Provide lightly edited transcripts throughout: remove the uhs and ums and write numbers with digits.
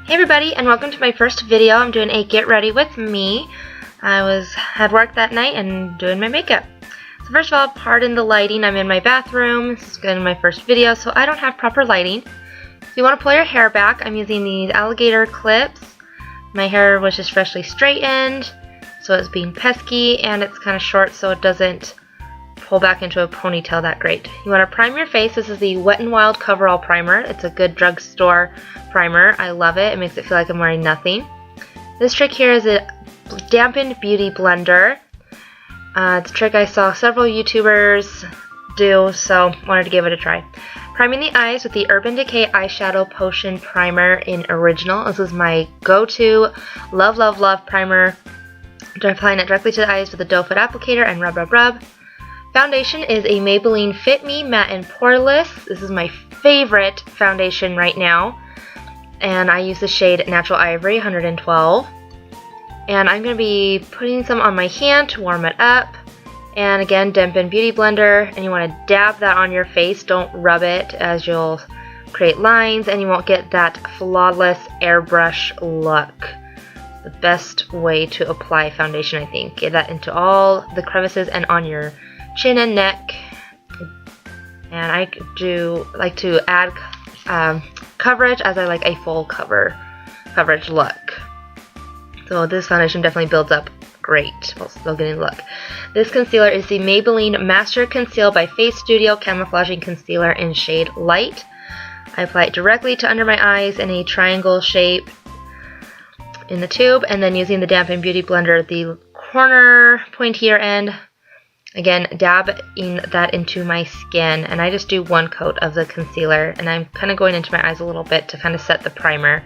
Hey everybody, and welcome to my first video. I'm doing a get ready with me. I had work that night and doing my makeup. So first of all, pardon the lighting. I'm in my bathroom. This is going to be my first video, so I don't have proper lighting. If you want to pull your hair back, I'm using these alligator clips. My hair was just freshly straightened, so it's being pesky, and it's kind of short so it doesn't pull back into a ponytail that great. You want to prime your face. This is the Wet n Wild Coverall primer. It's a good drugstore primer. I love it. It makes it feel like I'm wearing nothing. This trick here is a dampened beauty blender. It's a trick I saw several YouTubers do, so wanted to give it a try. Priming the eyes with the Urban Decay Eyeshadow Potion Primer in Original. This is my go-to love, love, love primer. I'm applying it directly to the eyes with a doe foot applicator and rub, rub, rub. Foundation is a Maybelline Fit Me Matte+Poreless. This is my favorite foundation right now. And I use the shade Natural Ivory 112. And I'm going to be putting some on my hand to warm it up. And again, dampen beauty blender. And you want to dab that on your face. Don't rub it, as you'll create lines and you won't get that flawless airbrush look. The best way to apply foundation, I think. Get that into all the crevices and on your chin and neck. And I do like to add coverage, as I like a full coverage look. So this foundation definitely builds up great while still getting the look. This concealer is the Maybelline Master Conceal by FaceStudio Camouflaging Concealer in shade Light. I apply it directly to under my eyes in a triangle shape in the tube, and then using the dampened beauty blender at the corner pointier end. Again, dabbing that into my skin, and I just do one coat of the concealer, and I'm kind of going into my eyes a little bit to kind of set the primer.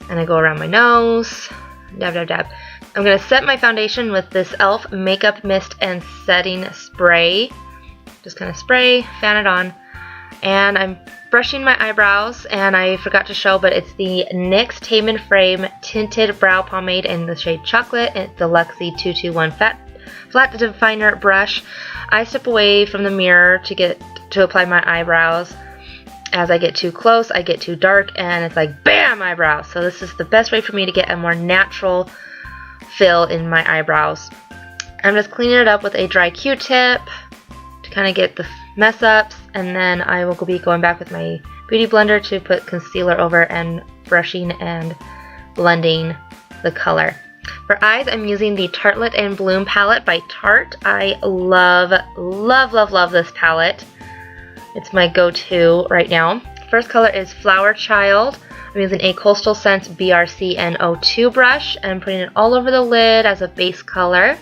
And I go around my nose, dab, dab, dab. I'm going to set my foundation with this e.l.f. Makeup Mist and Setting Spray. Just kind of spray, fan it on, and I'm brushing my eyebrows, and I forgot to show, but it's the NYX Tame Frame Tinted Brow Pomade in the shade Chocolate. It's the Luxie 221 Flat Definer brush. I step away from the mirror to apply my eyebrows. As I get too close, I get too dark, and it's like BAM! Eyebrows. So this is the best way for me to get a more natural fill in my eyebrows. I'm just cleaning it up with a dry Q-tip to kind of get the mess ups, and then I will be going back with my beauty blender to put concealer over and brushing and blending the color. For eyes, I'm using the Tartlette and Bloom palette by Tarte. I love, love, love, love this palette. It's my go-to right now. First color is Flower Child. I'm using a Coastal Scents BRC N02 brush, and I'm putting it all over the lid as a base color.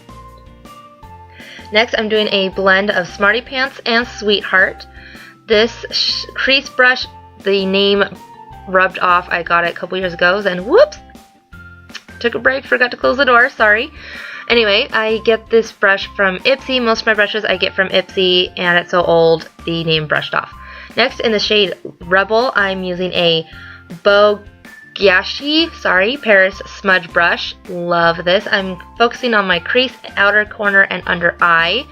Next, I'm doing a blend of Smarty Pants and Sweetheart. This crease brush, the name rubbed off. I got it a couple years ago, and whoops! Took a break, forgot to close the door, sorry. Anyway, I get this brush from Ipsy. Most of my brushes I get from Ipsy, and it's so old, the name brushed off. Next, in the shade Rebel, I'm using a Bogashi, Paris smudge brush. Love this. I'm focusing on my crease, outer corner, and under eye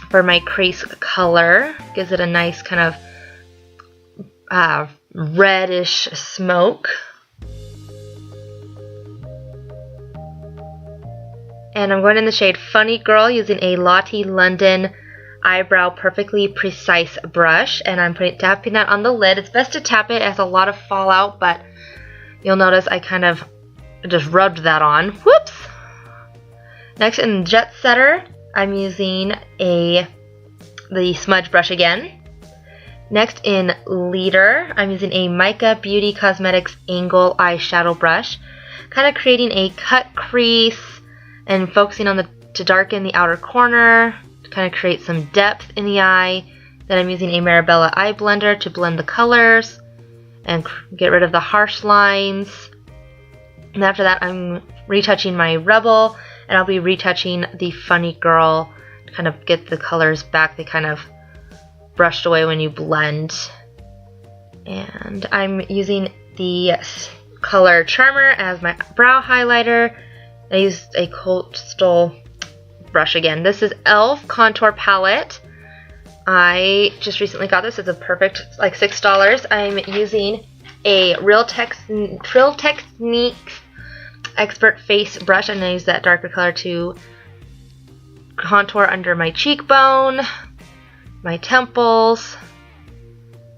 for my crease color. Gives it a nice kind of reddish smoke. And I'm going in the shade Funny Girl using a Lottie London Eyebrow Perfectly Precise brush. And I'm tapping that on the lid. It's best to tap it. It has a lot of fallout, but you'll notice I kind of just rubbed that on. Whoops! Next, in Jet Setter, I'm using the smudge brush again. Next, in Leader, I'm using a Mica Beauty Cosmetics Angle Eyeshadow brush. Kind of creating a cut crease and focusing on to darken the outer corner, to kind of create some depth in the eye. Then I'm using a Marabella eye blender to blend the colors and get rid of the harsh lines. And after that, I'm retouching my Rebel, and I'll be retouching the Funny Girl to kind of get the colors back. They kind of brushed away when you blend. And I'm using the color Charmer as my brow highlighter. I used a Coastal brush again. This is e.l.f Contour palette. I just recently got this. It's a perfect, like $6. I'm using a Real Techniques Expert Face Brush. I'm going to use that darker color to contour under my cheekbone, my temples,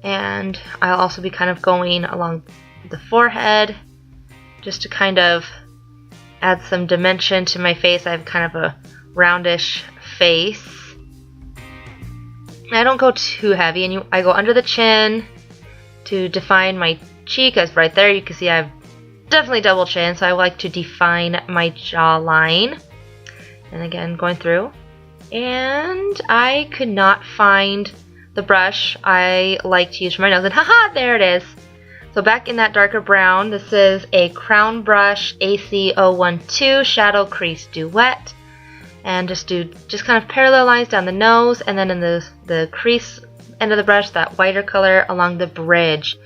and I'll also be kind of going along the forehead just to kind of add some dimension to my face. I have kind of a roundish face. I don't go too heavy, and I go under the chin to define my cheek, as right there you can see I have definitely double chin, so I like to define my jawline. And again, going through. And I could not find the brush I like to use for my nose, and haha, there it is. So back in that darker brown, this is a Crown Brush AC012 Shadow Crease Duet. And just kind of parallel lines down the nose, and then in the crease end of the brush, that whiter color along the bridge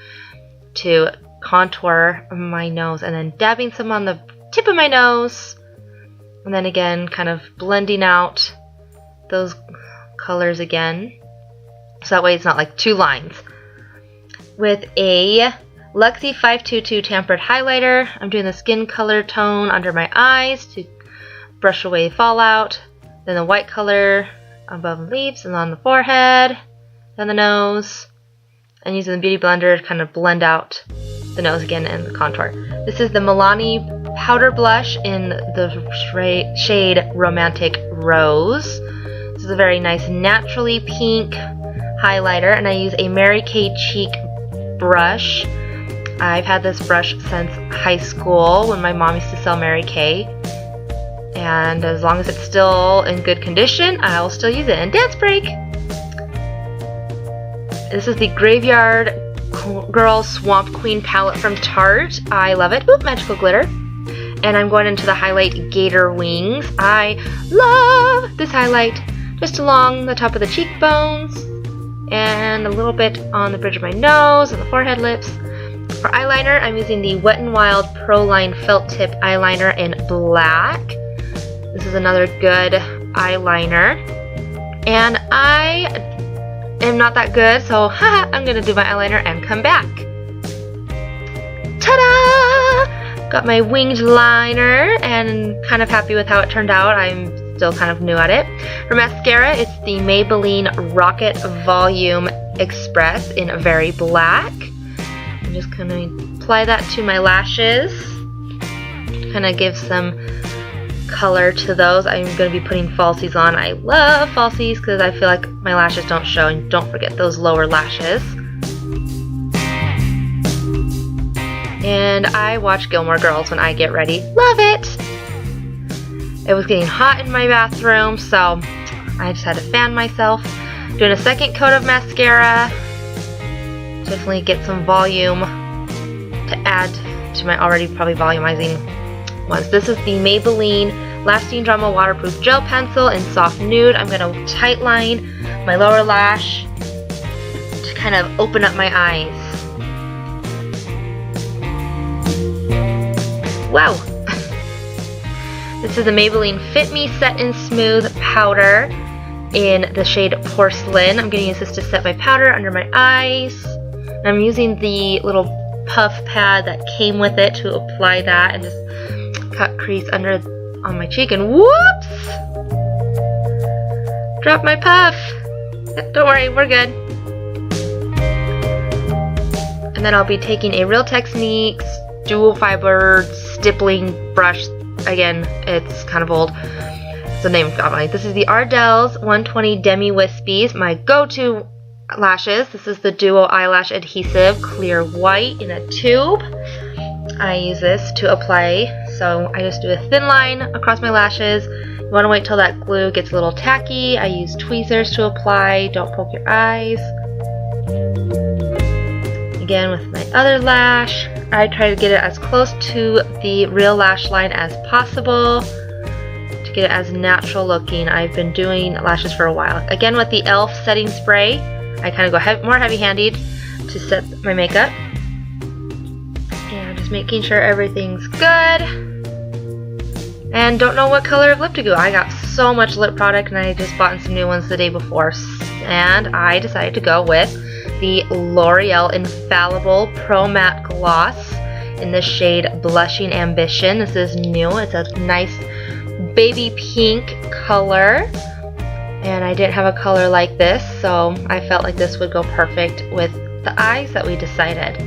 to contour my nose, and then dabbing some on the tip of my nose, and then again kind of blending out those colors again, so that way it's not like two lines. With a Luxie 522 Tampered Highlighter, I'm doing the skin color tone under my eyes to brush away fallout, then the white color above the leaves and on the forehead, then the nose, and using the Beauty Blender to kind of blend out the nose again and the contour. This is the Milani Powder Blush in the shade Romantic Rose. This is a very nice naturally pink highlighter, and I use a Mary Kay Cheek brush. I've had this brush since high school when my mom used to sell Mary Kay, and as long as it's still in good condition, I'll still use it. And dance break! This is the Graveyard Girl Swamp Queen palette from Tarte. I love it. Oop, magical glitter. And I'm going into the highlight Gator Wings. I love this highlight just along the top of the cheekbones and a little bit on the bridge of my nose and the forehead, lips. For eyeliner, I'm using the Wet n Wild Proline Felt Tip eyeliner in black. This is another good eyeliner. And I am not that good, so haha, I'm going to do my eyeliner and come back. Ta-da! Got my winged liner and kind of happy with how it turned out. I'm still kind of new at it. For mascara, it's the Maybelline Rocket Volume Express in Very Black. I'm just going to apply that to my lashes. Kind of give some color to those. I'm going to be putting falsies on. I love falsies because I feel like my lashes don't show, and don't forget those lower lashes. And I watch Gilmore Girls when I get ready. Love it! It was getting hot in my bathroom, so I just had to fan myself. Doing a second coat of mascara. Definitely get some volume to add to my already probably volumizing ones. This is the Maybelline Lasting Drama Waterproof Gel Pencil in Soft Nude. I'm going to tight line my lower lash to kind of open up my eyes. Wow! This is the Maybelline Fit Me Set and Smooth Powder in the shade Porcelain. I'm going to use this to set my powder under my eyes. And I'm using the little puff pad that came with it to apply that and just cut crease under on my cheek, and whoops! Drop my puff! Don't worry, we're good. And then I'll be taking a Real Techniques dual fiber stippling brush. Again, it's kind of old. It's the name of mine. This is the Ardelle's 120 Demi Whispies, my go-to lashes. This is the Duo Eyelash Adhesive Clear White in a tube. I use this to apply, so I just do a thin line across my lashes. You want to wait till that glue gets a little tacky. I use tweezers to apply. Don't poke your eyes. Again, with my other lash, I try to get it as close to the real lash line as possible to get it as natural looking. I've been doing lashes for a while. Again, with the e.l.f. setting spray, I kind of go more heavy-handed to set my makeup. And just making sure everything's good. And don't know what color of lip to go. I got so much lip product and I just bought some new ones the day before. And I decided to go with the L'Oreal Infallible Pro Matte Gloss in the shade Blushing Ambition. This is new. It's a nice baby pink color, and I didn't have a color like this, so I felt like this would go perfect with the eyes that we decided.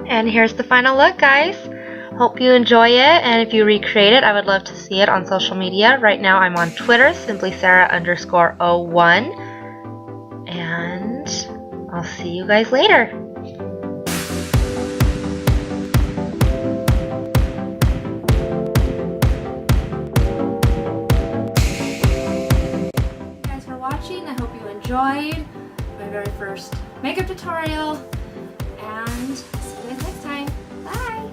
And here's the final look, guys. Hope you enjoy it, and if you recreate it, I would love to see it on social media. Right now I'm on Twitter, simplysara_01, and I'll see you guys later. Thanks guys for watching. I hope you enjoyed my very first makeup tutorial, and see you guys next time. Bye!